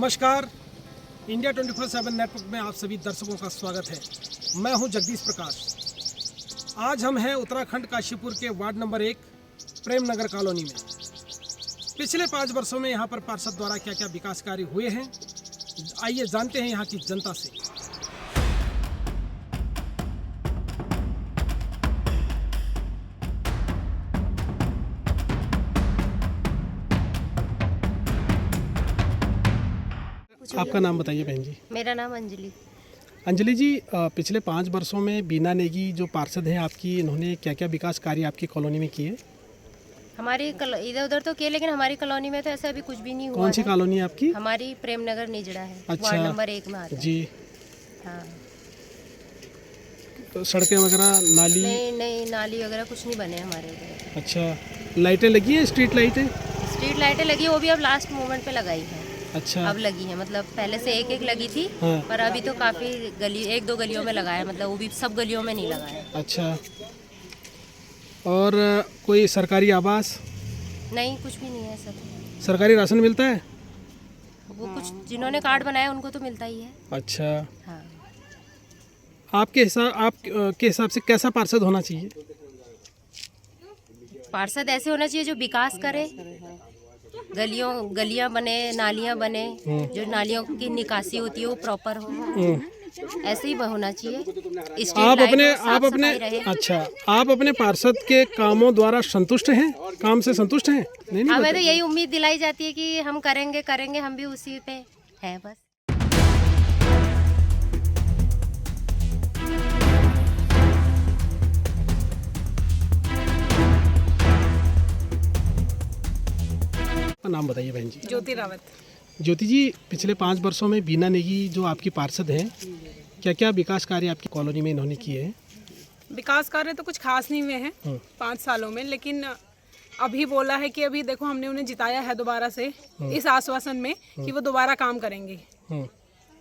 नमस्कार, India 24/7 network में आप सभी दर्शकों का स्वागत है। मैं हूं जगदीश प्रकाश। आज हम हैं उत्तराखंड काशीपुर के ward number 1 Prem Nagar colony में। पिछले 5 वर्षों में यहां पर पार्षद द्वारा क्या क्या विकास कार्य हुए हैं, आइए जानते हैं यहां की जनता से। आपका नाम बताइए बहन जी। मेरा नाम अंजलि। अंजलि जी, पिछले 5 वर्षों में बीना नेगी जो पार्षद हैं आपकी, इन्होंने क्या क्या विकास कार्य आपकी कॉलोनी में किए? हमारी इधर उधर तो किए, लेकिन हमारी कॉलोनी में तो ऐसा अभी कुछ भी नहीं हुआ। कौन सी कॉलोनी है आपकी? हमारी प्रेम नगर निजड़ा है। अच्छा, वार्ड नंबर 1 में आता है। जी हाँ। तो सड़कें वगैरह, नाली? नहीं, नाली वगैरह कुछ नहीं बने हमारे उधर। अच्छा, लाइटें लगी हैं? स्ट्रीट लाइटें? स्ट्रीट लाइटें लगी, वो भी अब लास्ट मोमेंट पे लगाई है। अच्छा, अब लगी है, मतलब पहले से एक लगी थी। हाँ। पर अभी तो काफी एक दो गलियों में लगाया, मतलब वो भी सब गलियों में नहीं लगाया। अच्छा, और कोई सरकारी आवास? नहीं, कुछ भी नहीं है सर। सरकारी राशन मिलता है? वो कुछ जिन्होंने कार्ड बनाया उनको तो मिलता ही है। अच्छा, हाँ। आपके हिसाब से कैसा पार्षद होना चाहिए? पार्षद ऐसे होना चाहिए जो विकास करे, गलियां बने, नालियां बने, जो नालियों की निकासी होती है वो प्रॉपर हो, ऐसे ही होना चाहिए। आप अपने पार्षद के कामों द्वारा संतुष्ट हैं? काम से संतुष्ट हैं? नहीं, हमें तो यही उम्मीद दिलाई जाती है कि हम करेंगे, हम भी उसी पे हैं बस। नाम बताइए बहन जी। ज्योति रावत। ज्योति जी, पिछले 5 वर्षों में बीना नेगी जो आपकी पार्षद हैं, क्या क्या विकास कार्य आपकी कॉलोनी में इन्होंने किए हैं? विकास कार्य तो कुछ खास नहीं हुए हैं 5 सालों में, लेकिन अभी बोला है कि अभी देखो हमने उन्हें जिताया है दोबारा से इस आश्वासन में कि वो दोबारा काम करेंगे।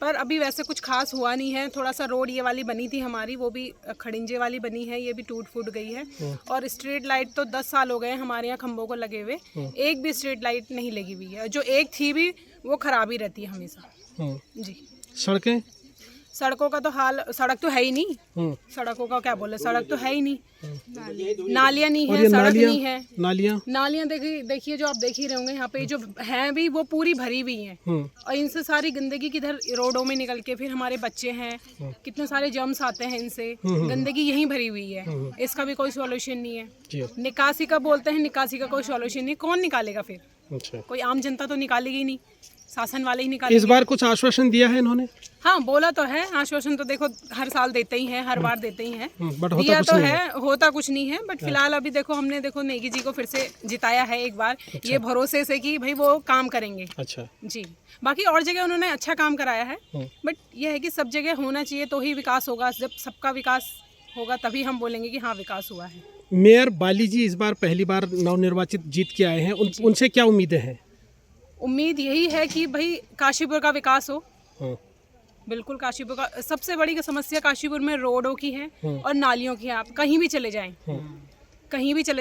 पर अभी वैसे कुछ खास हुआ नहीं है। थोड़ा सा रोड ये वाली बनी थी हमारी, वो भी खड़िंजे वाली बनी है, ये भी टूट फूट गई है। और स्ट्रीट लाइट तो 10 साल हो गए हमारे यहाँ खंभों को लगे हुए, एक भी स्ट्रीट लाइट नहीं लगी हुई है। जो एक थी भी वो खराब ही रहती है हमेशा। जी। सड़कों का तो हाल, सड़क तो है ही नहीं। सड़कों का क्या बोले, सड़क तो है ही नहीं। नालियाँ नहीं है, सड़क नहीं है। नालियाँ देखिए जो आप देख ही रहे होंगे, यहाँ पे जो हैं भी वो पूरी भरी हुई हैं। और इनसे सारी गंदगी किधर रोडों में निकल के फिर हमारे बच्चे हैं, कितने सारे जर्म्स आते हैं इनसे। गंदगी यहीं भरी हुई है, इसका भी कोई सॉल्यूशन नहीं है। निकासी का बोलते हैं, निकासी का कोई सॉल्यूशन नहीं। कौन निकालेगा फिर? अच्छा। कोई आम जनता तो निकालेगी नहीं, शासन वाले ही निकालेंगे। इस बार कुछ आश्वासन दिया है इन्होंने? हाँ, बोला तो है। आश्वासन तो देखो हर साल देते ही हैं, हर बार देते ही हैं। दिया तो है, होता कुछ नहीं है। बट फिलहाल अभी देखो हमने नेगी जी को फिर से जिताया है एक बार। अच्छा। ये भरोसे से कि भाई वो काम करेंगे। अच्छा जी। बाकी और जगह उन्होंने अच्छा काम कराया है, बट ये है कि सब जगह होना चाहिए तो ही विकास होगा। जब सबका विकास होगा तभी हम बोलेंगे कि हाँ विकास हुआ है। मेयर बाली जी इस बार पहली बार नवनिर्वाचित जीत के आए हैं, उनसे क्या उम्मीदें हैं? उम्मीद यही है कि भाई काशीपुर का विकास हो। बिल्कुल, काशीपुर का सबसे बड़ी समस्या काशीपुर में रोडों की है और नालियों की है। आप कहीं भी चले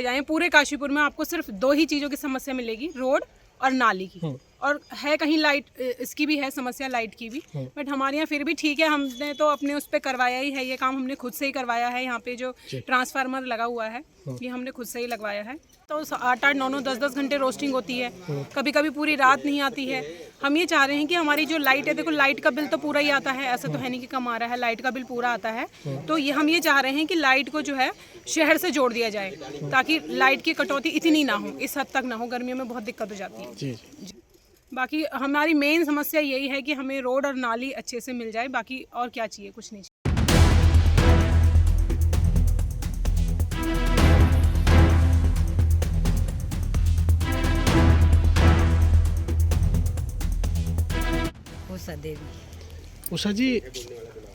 जाएं, पूरे काशीपुर में आपको सिर्फ 2 ही चीज़ों की समस्या मिलेगी, रोड और नाली की। और है कहीं लाइट, इसकी भी है समस्या, लाइट की भी। बट हमारे यहाँ फिर भी ठीक है, हमने तो अपने उस पर करवाया ही है। ये काम हमने खुद से ही करवाया है। यहाँ पे जो ट्रांसफार्मर लगा हुआ है ये हमने खुद से ही लगवाया है। तो 8-8, 9-9, 10-10 घंटे रोस्टिंग होती है, कभी कभी पूरी रात नहीं आती है। हम ये चाह रहे हैं कि हमारी जो लाइट है, देखो लाइट का बिल तो पूरा ही आता है, ऐसा तो है नहीं कि कम आ रहा है, लाइट का बिल पूरा आता है। तो ये हम ये चाह रहे हैं कि लाइट को जो है शहर से जोड़ दिया जाए, ताकि लाइट की कटौती इतनी ना हो, इस हद तक ना हो। गर्मियों में बहुत दिक्कत हो जाती है। जी। बाकी हमारी मेन समस्या यही है कि हमें रोड और नाली अच्छे से मिल जाए। बाकी और क्या चाहिए, कुछ नहीं चाहिए। उषा जी,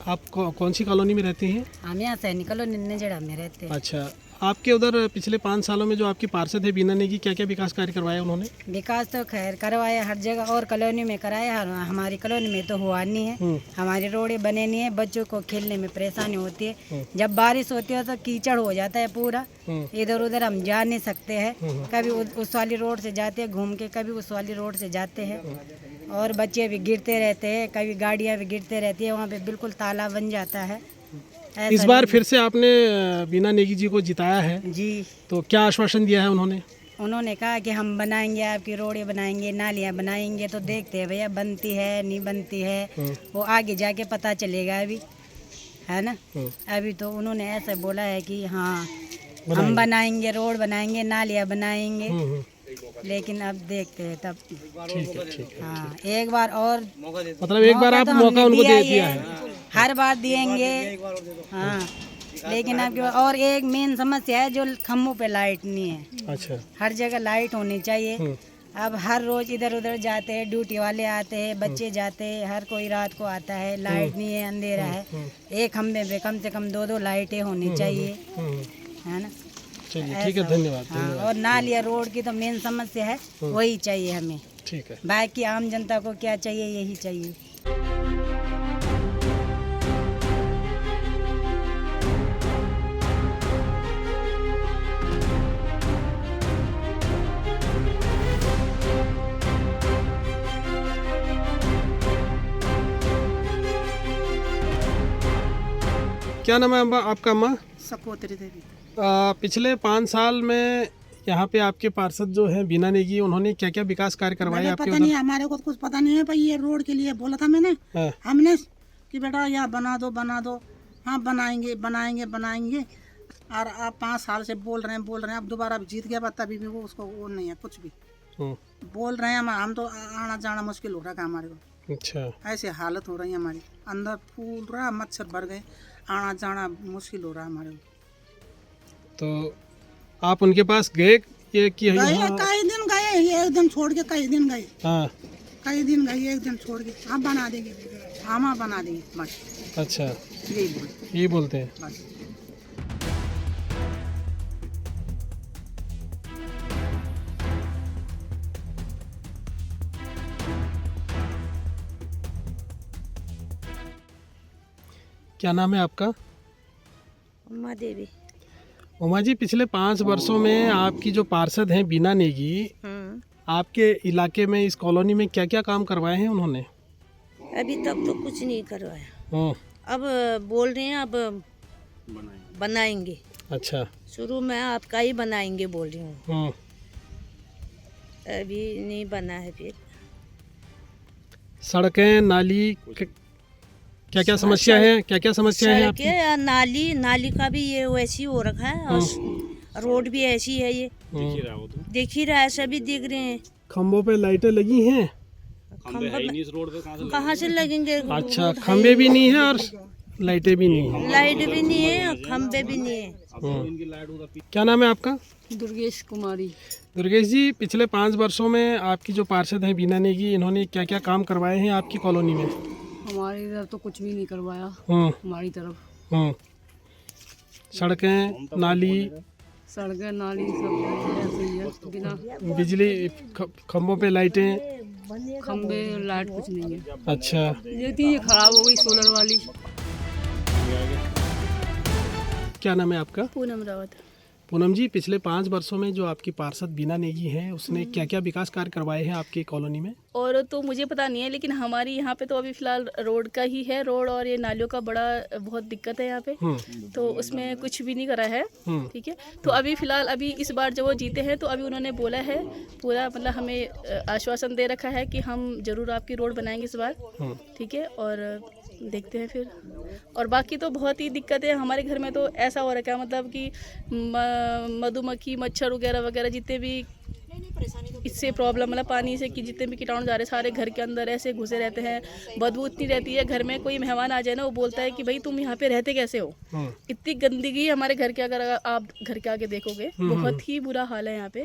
आप कौन सी कॉलोनी में रहते हैं? हम यहाँ सैनिक कॉलोनी निजड़ा में रहते हैं। अच्छा, आपके उधर पिछले 5 सालों में जो आपकी पार्षद है बीना नेगी, क्या क्या विकास कार्य करवाया उन्होंने? विकास तो खैर करवाया हर जगह और कॉलोनी में कराया, हमारी कॉलोनी में तो हुआ नहीं है। हमारी रोडें बने नहीं है, बच्चों को खेलने में परेशानी होती है। जब बारिश होती है तो कीचड़ हो जाता है पूरा, इधर उधर हम जा नहीं सकते हैं। कभी उस वाली रोड से जाते हैं घूम के, कभी उस वाली रोड से जाते हैं। और बच्चे भी गिरते रहते हैं, कभी गाड़ियाँ भी गिरते रहती है, वहाँ पे बिल्कुल ताला बन जाता है। ऐसा इस बार फिर से आपने बीना नेगी जी को जिताया है, जी, तो क्या आश्वासन दिया है उन्होंने? उन्होंने कहा कि हम बनाएंगे, आपकी रोडें बनाएंगे, नालियाँ बनाएंगे। तो देखते हैं भैया बनती है नहीं बनती है, वो आगे जाके पता चलेगा अभी, है ना। अभी तो उन्होंने ऐसे बोला है कि हाँ हम बनाएंगे, रोड बनाएंगे, नालियाँ बनाएंगे, लेकिन अब देखते हैं तब। ठीक है, ठीक है। हाँ, एक बार और मतलब एक बार आप तो मौका हमने उनको दे ही दिया है। हर बार देंगे। हाँ, लेकिन अब और एक मेन समस्या है, जो खम्भों पे लाइट नहीं है। अच्छा। हर जगह लाइट होनी चाहिए। अब हर रोज इधर उधर जाते हैं, ड्यूटी वाले आते हैं, बच्चे जाते हैं, हर कोई रात को आता है, लाइट नहीं है, अंधेरा है। एक खम्भे पे कम से कम 2-2 लाइटें होनी चाहिए, है ना। चलिए, ठीक है, धन्यवाद। हाँ, और नालिया रोड की तो मेन समस्या है, वही चाहिए हमें। ठीक है। बाकी आम जनता को क्या चाहिए, यही चाहिए। क्या नाम है आपका अम्मा? सकोत्री देवी। पिछले 5 साल में यहाँ पे आपके पार्षद जो हैं बीना नेगी, उन्होंने क्या क्या विकास कार्य करवाए मैंने आपके पता उधर? नहीं, हमारे को तो कुछ पता नहीं है भाई। ये रोड के लिए बोला था मैंने, हाँ। हमने कि बेटा यहाँ बना दो। हाँ, बनाएंगे बनाएंगे बनाएंगे। और आप 5 साल से बोल रहे हैं। अब दोबारा जीत गया बात, तभी भी वो उसको वो नहीं है कुछ भी। बोल रहे हैं, हम तो आना जाना मुश्किल हो रहा है हमारे को। अच्छा। ऐसे हालत हो रही है हमारी, अंदर फूल रहा, मच्छर भर गए, आना जाना मुश्किल हो रहा है हमारे को। तो आप उनके पास गए ये कि गए यहाँ? कई दिन गए, एक दिन छोड़ के कई दिन गए। हाँ। कई दिन गए, एक दिन छोड़ के। हम बना देंगे, हम बना देंगे बस। अच्छा, यही ये बोलते हैं। बस। क्या नाम है आपका? उमा देवी। उमा जी, पिछले 5 वर्षों में आपकी जो पार्षद हैं बीना नेगी, आपके इलाके में, इस कॉलोनी में क्या क्या काम करवाए हैं उन्होंने? अभी तक तो कुछ नहीं करवाया। हम्म। अब बोल रहे हैं अब बनाएंगे। अच्छा। शुरू में आपका ही बनाएंगे बोल रही हूँ, हम्म। अभी नहीं बना है। फिर सड़कें, नाली, क्या क्या समस्या है? क्या क्या समस्या है आपकी? सड़कें, नाली का भी ये वैसी हो रखा है, और रोड भी ऐसी है। ये दिख ही रहा है, सभी दिख रहे हैं। खंभों पे लाइटें लगी हैं? कहाँ से लगेंगे? अच्छा, खंभे भी नहीं है और लाइटें भी नहीं है। लाइट भी नहीं है और खंभे भी नहीं है। क्या नाम है आपका? दुर्गेश कुमारी। दुर्गेश जी, पिछले 5 वर्षों में आपकी जो पार्षद हैं बीना नेगी, इन्होंने क्या क्या काम करवाए हैं आपकी कॉलोनी में? हमारे इधर तो कुछ भी नहीं करवाया, हमारी तरफ। सड़कें, नाली, सड़कें, नाली सब ऐसे ही है, बिना बिजली, खंभों पे लाइटें, खंबे, लाइट कुछ नहीं है। अच्छा। ये थी, ये खराब हो गई सोलर वाली। क्या नाम है आपका? पूनम रावत। पूनम जी, पिछले 5 वर्षों में जो आपकी पार्षद बीना नेगी है, उसने क्या क्या विकास कार्य करवाए हैं आपकी कॉलोनी में? और तो मुझे पता नहीं है, लेकिन हमारी यहाँ पे तो अभी फिलहाल रोड का ही है। रोड और ये नालियों का बहुत दिक्कत है यहाँ पे, तो उसमें कुछ भी नहीं करा है। ठीक है, तो अभी फिलहाल अभी इस बार जब वो जीते हैं, तो अभी उन्होंने बोला है पूरा, मतलब हमें आश्वासन दे रखा है कि हम जरूर आपकी रोड बनाएंगे इस बार। ठीक है, और देखते हैं फिर। और बाकी तो बहुत ही दिक्कत है हमारे घर में। तो ऐसा हो रखा है, मतलब कि मधुमक्खी, मच्छर वगैरह वगैरह जितने भी इससे प्रॉब्लम, मतलब पानी से कि जितने भी कीटाणु जा रहे हैं सारे घर के अंदर ऐसे घुसे रहते हैं। बदबू इतनी रहती है घर में, कोई मेहमान आ जाए ना, वो बोलता है कि भाई तुम यहाँ पे रहते कैसे हो। इतनी गंदगी है हमारे घर के, अगर आप घर के आगे देखोगे बहुत ही बुरा हाल है यहाँ पे।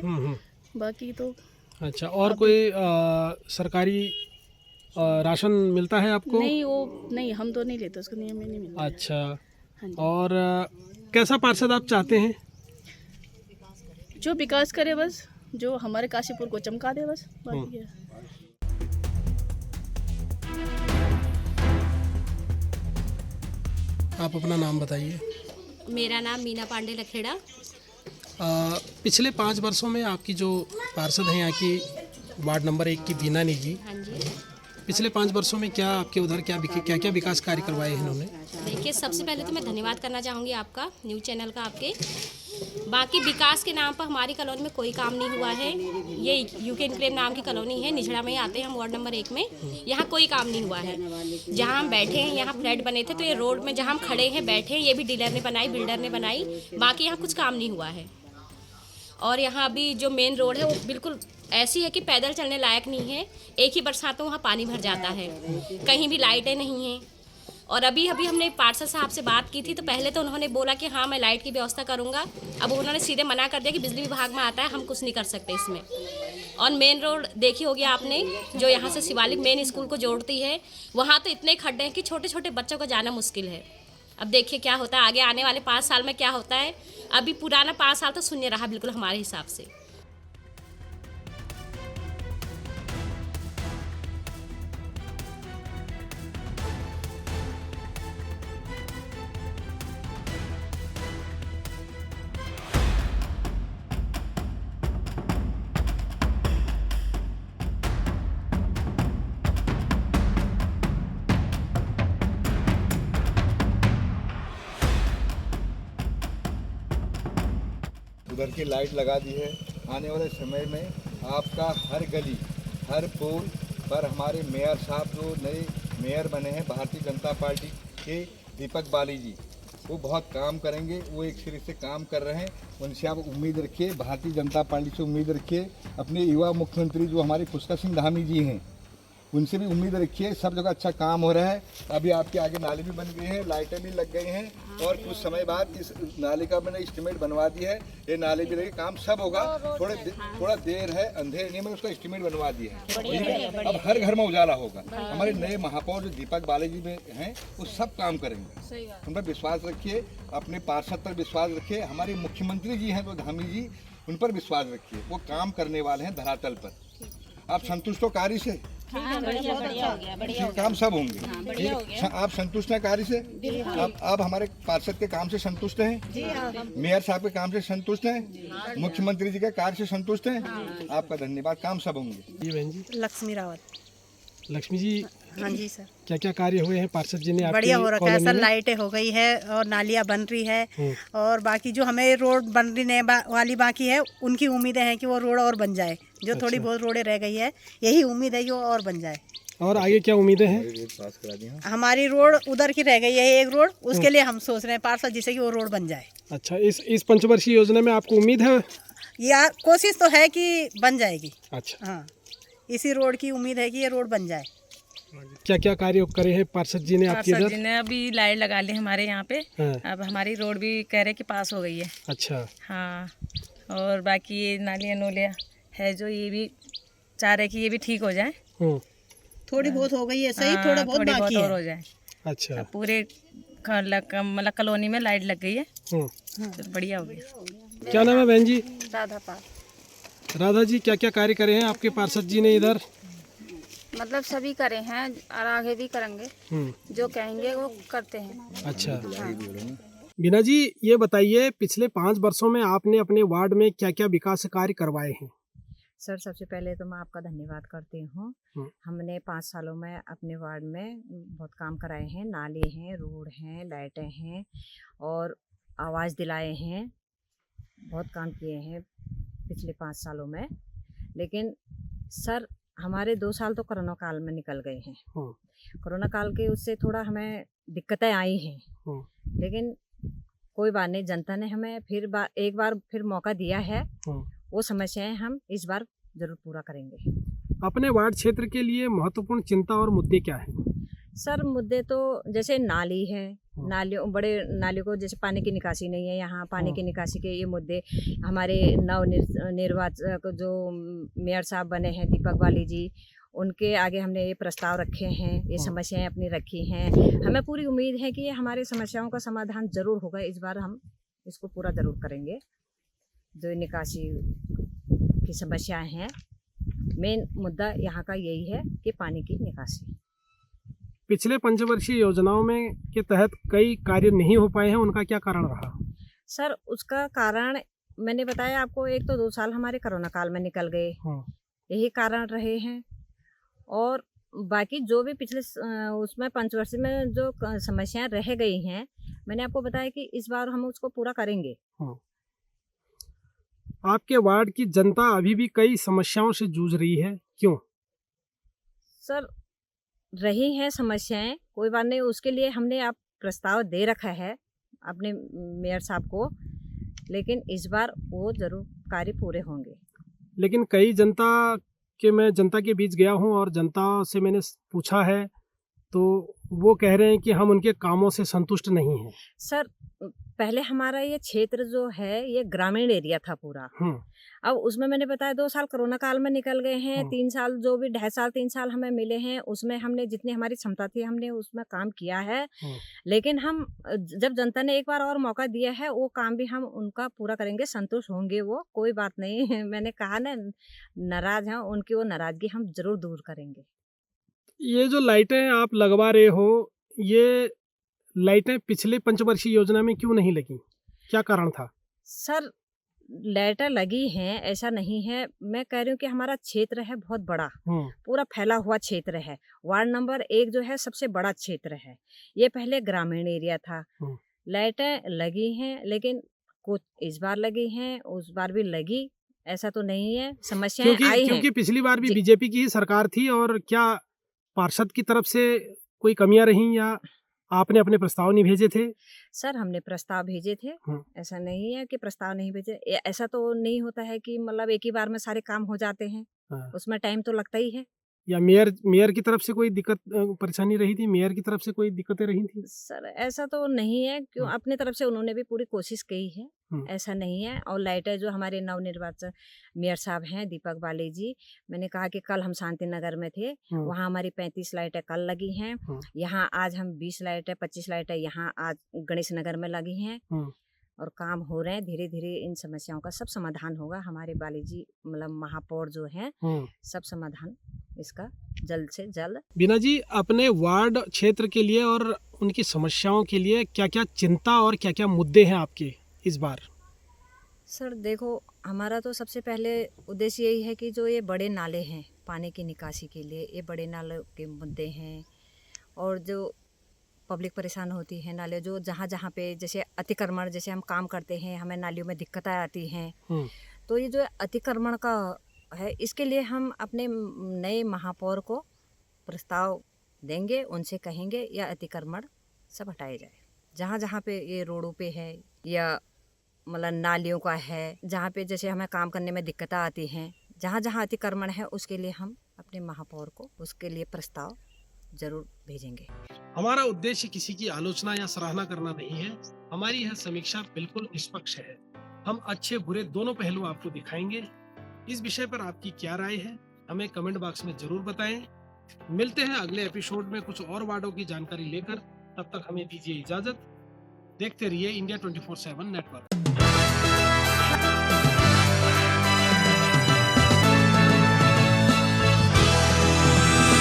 बाकी तो अच्छा, और कोई सरकारी राशन मिलता है आपको? नहीं, वो नहीं, हम तो नहीं लेते उसको, नहीं, हमें नहीं मिलता। अच्छा। हाँ जी। और कैसा पार्षद आप चाहते हैं? जो विकास करे बस, जो हमारे काशीपुर को चमका दे बस, बाकी क्या। आप अपना नाम बताइए। मेरा नाम मीना पांडे लखेड़ा। पिछले 5 वर्षों में आपकी जो पार्षद हैं यहाँ की वार्ड नंबर 1 की बीना नेगी, हाँ जी। पिछले 5 वर्षों में क्या आपके उधर क्या क्या विकास कार्य करवाए हैं इन्होंने? देखिए, सबसे पहले तो मैं धन्यवाद करना चाहूँगी आपका न्यूज़ चैनल का, आपके। बाकी विकास के नाम पर हमारी कॉलोनी में कोई काम नहीं हुआ है। ये यूके इनक्लेव नाम की कॉलोनी है, निझड़ा में आते हैं हम, वार्ड नंबर 1 में। यहाँ कोई काम नहीं हुआ है। जहाँ हम बैठे हैं, यहाँ फ्लैट बने थे, तो ये रोड में जहाँ हम खड़े हैं, बैठे हैं, ये भी डीलर ने बनाई, बिल्डर ने बनाई। बाकी यहाँ कुछ काम नहीं हुआ है। और यहाँ अभी जो मेन रोड है वो बिल्कुल ऐसी है कि पैदल चलने लायक नहीं है। एक ही बरसात में वहाँ पानी भर जाता है, कहीं भी लाइटें नहीं हैं। और अभी हमने पार्षद साहब से बात की थी, तो पहले तो उन्होंने बोला कि हाँ मैं लाइट की व्यवस्था करूँगा। अब उन्होंने सीधे मना कर दिया कि बिजली विभाग में आता है, हम कुछ नहीं कर सकते इसमें। और मेन रोड देखी होगी आपने, जो यहाँ से शिवालिक मेन स्कूल को जोड़ती है, वहाँ तो इतने खड्डे हैं कि छोटे छोटे बच्चों को जाना मुश्किल है। अब देखिए क्या होता है आगे आने वाले 5 साल में क्या होता है। अभी पुराना 5 साल तो शून्य रहा बिल्कुल हमारे हिसाब से। उधर की लाइट लगा दी है। आने वाले समय में आपका हर गली, हर पुल पर हमारे मेयर साहब जो नए मेयर बने हैं भारतीय जनता पार्टी के, दीपक बाली जी, वो बहुत काम करेंगे। वो एक सिरे से काम कर रहे हैं, उनसे आप उम्मीद रखिए। भारतीय जनता पार्टी से उम्मीद रखिए। अपने युवा मुख्यमंत्री जो हमारे पुष्कर सिंह धामी जी हैं, उनसे भी उम्मीद रखिए। सब जगह अच्छा काम हो रहा है। अभी आपके आगे नाली भी बन गई है, लाइटें भी लग गई हैं, और कुछ समय बाद इस नाली का मैंने एस्टीमेट बनवा दी है। ये नाली भी लगी, काम सब होगा। थोड़ा देर है, अंधेर नहीं, मैंने उसका एस्टीमेट बनवा दिया है। अब हर घर में उजाला होगा। हमारे नए महापौर जो दीपक बालाजी में हैं, वो सब काम करेंगे। उन पर विश्वास रखिए, अपने पार्षद पर विश्वास रखिए। हमारे मुख्यमंत्री जी हैं जो धामी जी, उन पर विश्वास रखिए। वो काम करने वाले हैं धरातल पर। आप संतुष्ट हो कार्य से? काम सब होंगे। आप संतुष्ट हैं कार्य से? आप हमारे पार्षद के काम से संतुष्ट हैं? मेयर साहब के काम से संतुष्ट हैं? मुख्यमंत्री जी के कार्य से संतुष्ट हैं? आपका धन्यवाद। काम सब होंगे। बहन जी, लक्ष्मी रावत। लक्ष्मी जी, हाँ जी सर, क्या क्या कार्य हुए हैं पार्षद जी ने? बढ़िया हो रखा है सर। लाइटें हो गई है और नालियाँ बन रही है, और बाकी जो हमें रोड बनने वाली बाकी है, उनकी उम्मीदें हैं कि वो रोड और बन जाए। जो थोड़ी बहुत रोडें रह गई है, यही उम्मीद है कि वो और बन जाए। और आगे क्या उम्मीदें हैं? हमारी रोड उधर की रह गई है एक रोड, उसके लिए हम सोच रहे हैं पार्षद जी से कि वो रोड बन जाए। अच्छा, इस पंचवर्षीय योजना में आपको उम्मीद है? या कोशिश तो है कि बन जाएगी। अच्छा, हाँ, इसी रोड की उम्मीद है कि ये रोड बन जाए। क्या क्या कार्य करे हैं पार्षद जी ने आपके इधर? पार्षद जी ने अभी लाइट लगा ली हमारे यहाँ पे। हाँ। अब हमारी रोड भी कह रहे कि पास हो गई है। अच्छा, हाँ, और बाकी ये नालियाँ नोलियाँ है जो, ये भी चाह रहे कि ये भी ठीक हो जाए। थोड़ी बहुत हो गई है सही, थोड़ा बहुत बाकी और है। हो जाए। अच्छा, अब पूरे मतलब कॉलोनी में लाइट लग गई है, तो बढ़िया हो गया। क्या नाम है बहन जी? राधा पाल। राधा जी, क्या क्या कार्य करे हैं आपके पार्षद जी ने इधर? मतलब सभी करे हैं और आगे भी करेंगे, जो कहेंगे वो करते हैं। अच्छा, बीना जी, ये बताइए पिछले 5 वर्षों में आपने अपने वार्ड में क्या क्या विकास कार्य करवाए हैं? सर, सबसे पहले तो मैं आपका धन्यवाद करती हूँ। हमने 5 सालों में अपने वार्ड में बहुत काम कराए हैं। नाले हैं, रोड हैं, लाइटें हैं, और आवाज़ दिलाए हैं। बहुत काम किए हैं पिछले 5 सालों में। लेकिन सर, हमारे 2 साल तो कोरोना काल में निकल गए हैं। कोरोना काल के उससे थोड़ा हमें दिक्कतें आई हैं, लेकिन कोई बात नहीं, जनता ने हमें एक बार फिर मौका दिया है। वो समस्याएं हम इस बार जरूर पूरा करेंगे। अपने वार्ड क्षेत्र के लिए महत्वपूर्ण चिंता और मुद्दे क्या हैं? सर, मुद्दे तो जैसे नाली है, बड़े नालियों को जैसे पानी की निकासी नहीं है यहाँ, पानी की निकासी के ये मुद्दे। हमारे निर्वाचक जो मेयर साहब बने हैं दीपक बाली जी, उनके आगे हमने ये प्रस्ताव रखे हैं, ये समस्याएं अपनी रखी हैं। हमें पूरी उम्मीद है कि हमारे समस्याओं का समाधान जरूर होगा। इस बार हम इसको पूरा जरूर करेंगे। जो निकासी की समस्याएं हैं, मेन मुद्दा यहाँ का यही है कि पानी की निकासी। पिछले पंचवर्षीय योजनाओं में के तहत कई कार्य नहीं हो पाए हैं, उनका क्या कारण रहा? सर, उसका कारण मैंने बताया आपको। एक तो 2 साल हमारे कोरोना काल में निकल गए, यही कारण रहे हैं। और बाकी जो भी पिछले उसमें पंचवर्षीय में जो समस्याएं रह गई हैं, मैंने आपको बताया कि इस बार हम उसको पूरा करेंगे। आपके वार्ड की जनता अभी भी कई समस्याओं से जूझ रही है, क्यों? सर, रही हैं समस्याएं, कोई बात नहीं, उसके लिए हमने आप प्रस्ताव दे रखा है अपने मेयर साहब को, लेकिन इस बार वो जरूर कार्य पूरे होंगे। लेकिन मैं जनता के बीच गया हूं और जनता से मैंने पूछा है तो वो कह रहे हैं कि हम उनके कामों से संतुष्ट नहीं हैं। सर, पहले हमारा ये क्षेत्र जो है ये ग्रामीण एरिया था पूरा। अब उसमें मैंने बताया 2 साल कोरोना काल में निकल गए हैं, 3 साल जो भी 3 साल हमें मिले हैं, उसमें हमने जितनी हमारी क्षमता थी हमने उसमें काम किया है। लेकिन हम जब जनता ने एक बार और मौका दिया है, वो काम भी हम उनका पूरा करेंगे, संतुष्ट होंगे वो, कोई बात नहीं। मैंने कहा ना, नाराज हैं, उनकी वो नाराजगी हम जरूर दूर करेंगे। ये जो लाइटें आप लगवा रहे हो, ये लाइटें पिछले पंचवर्षीय योजना में क्यों नहीं लगी, क्या कारण था? सर, लाइटें लगी हैं, ऐसा नहीं है। मैं कह रही हूँ कि हमारा क्षेत्र है बहुत बड़ा, पूरा फैला हुआ क्षेत्र है। वार्ड नंबर 1 जो है सबसे बड़ा क्षेत्र है, ये पहले ग्रामीण एरिया था। लाइटें लगी हैं, लेकिन कुछ इस बार लगी हैं, उस बार भी लगी, ऐसा तो नहीं है। समस्याएं आई हैं क्योंकि पिछली बार भी बीजेपी की ही सरकार थी। और क्या पार्षद की तरफ से कोई कमियां रहीं या आपने अपने प्रस्ताव नहीं भेजे थे? सर, हमने प्रस्ताव भेजे थे, ऐसा नहीं है कि प्रस्ताव नहीं भेजे। ऐसा तो नहीं होता है कि मतलब एक ही बार में सारे काम हो जाते हैं, उसमें टाइम तो लगता ही है। या मेयर की तरफ से कोई दिक्कत परेशानी रही थी? मेयर की तरफ से कोई दिक्कतें रही थी? सर, ऐसा तो नहीं है, क्यों अपनी तरफ से उन्होंने भी पूरी कोशिश की है, ऐसा नहीं है। और लाइटें जो हमारे नवनिर्वाचित मेयर साहब हैं दीपक बाली जी, मैंने कहा कि कल हम शांति नगर में थे, वहाँ हमारी 35 लाइटें कल लगी हैं, यहाँ आज हम 20 लाइटें 25 लाइटें यहाँ आज गणेश नगर में लगी हैं, और काम हो रहे हैं। धीरे धीरे इन समस्याओं का सब समाधान होगा। हमारे बाली जी मतलब महापौर जो हैं, सब समाधान इसका जल्द से जल्द। बीना जी, अपने वार्ड क्षेत्र के लिए और उनकी समस्याओं के लिए क्या क्या चिंता और क्या क्या मुद्दे हैं आपके इस बार? सर देखो, हमारा तो सबसे पहले उद्देश्य यही है कि जो ये बड़े नाले हैं पानी की निकासी के लिए, ये बड़े नालों के मुद्दे हैं। और जो पब्लिक परेशान होती है, नाले जो जहाँ जहाँ पे जैसे अतिक्रमण, जैसे हम काम करते हैं हमें नालियों में दिक्कतें आती हैं, तो ये जो अतिक्रमण का है, इसके लिए हम अपने नए महापौर को प्रस्ताव देंगे, उनसे कहेंगे या अतिक्रमण सब हटाए जाए। जहाँ जहाँ पे ये रोडों पे है या मतलब नालियों का है, जहाँ पे जैसे हमें काम करने में दिक्कतें आती हैं, जहाँ जहाँ अतिक्रमण है, उसके लिए हम अपने महापौर को उसके लिए प्रस्ताव जरूर भेजेंगे। हमारा उद्देश्य किसी की आलोचना या सराहना करना नहीं है, हमारी यह समीक्षा बिल्कुल निष्पक्ष है। हम अच्छे बुरे दोनों पहलू आपको दिखाएंगे। इस विषय पर आपकी क्या राय है, हमें कमेंट बॉक्स में जरूर बताएं। मिलते हैं अगले एपिसोड में कुछ और वार्डों की जानकारी लेकर। तब तक हमें दीजिए इजाजत। देखते रहिए इंडिया 24/7 नेटवर्क।